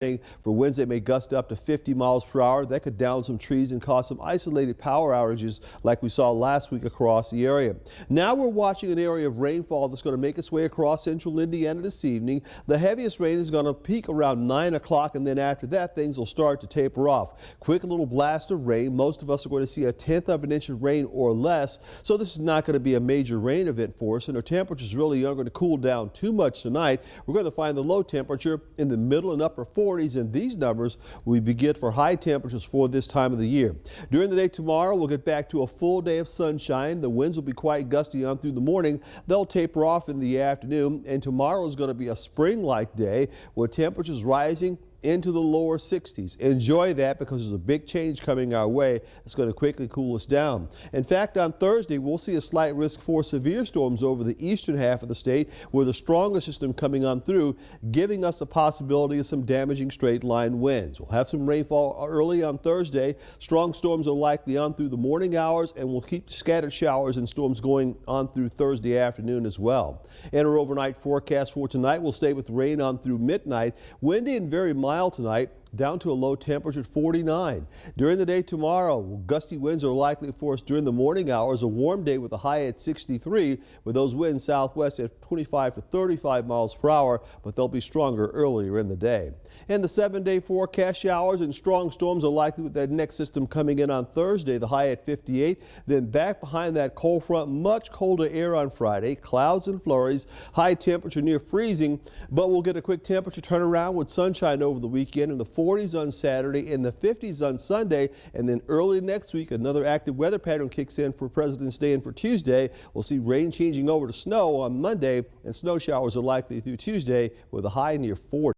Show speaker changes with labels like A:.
A: For winds that may gust up to 50 miles per hour. That could down some trees and cause some isolated power outages like we saw last week across the area. Now we're watching an area of rainfall that's going to make its way across central Indiana this evening. The heaviest rain is going to peak around 9 o'clock, and then after that things will start to taper off. Quick little blast of rain. Most of us are going to see a 1/10 of an inch of rain or less, so this is not going to be a major rain event for us, and our temperatures really aren't going to cool down too much tonight. We're going to find the low temperature in the middle and upper 40s. And these numbers we begin for high temperatures for this time of the year. During the day tomorrow, we'll get back to a full day of sunshine. The winds will be quite gusty on through the morning. They'll taper off in the afternoon, and tomorrow is going to be a spring-like day with temperatures rising into the lower 60s. Enjoy that, because there's a big change coming our way. It's going to quickly cool us down. In fact, on Thursday, we'll see a slight risk for severe storms over the eastern half of the state, with a stronger system coming on through, giving us a possibility of some damaging straight line winds. We'll have some rainfall early on Thursday. Strong storms are likely on through the morning hours, and we'll keep scattered showers and storms going on through Thursday afternoon as well. And our overnight forecast for tonight will stay with rain on through midnight. Windy and very mild tonight, down to a low temperature at 49. During the day tomorrow, gusty winds are likely for us during the morning hours. A warm day with a high at 63, with those winds southwest at 25 to 35 miles per hour, but they'll be stronger earlier in the day. And the 7-day forecast, showers and strong storms are likely with that next system coming in on Thursday, the high at 58. Then back behind that cold front, much colder air on Friday, clouds and flurries, high temperature near freezing, but we'll get a quick temperature turnaround with sunshine over the weekend in the 40s on Saturday, in the 50s on Sunday, and then early next week another active weather pattern kicks in for President's Day and for Tuesday. We'll see rain changing over to snow on Monday, and snow showers are likely through Tuesday with a high near 40.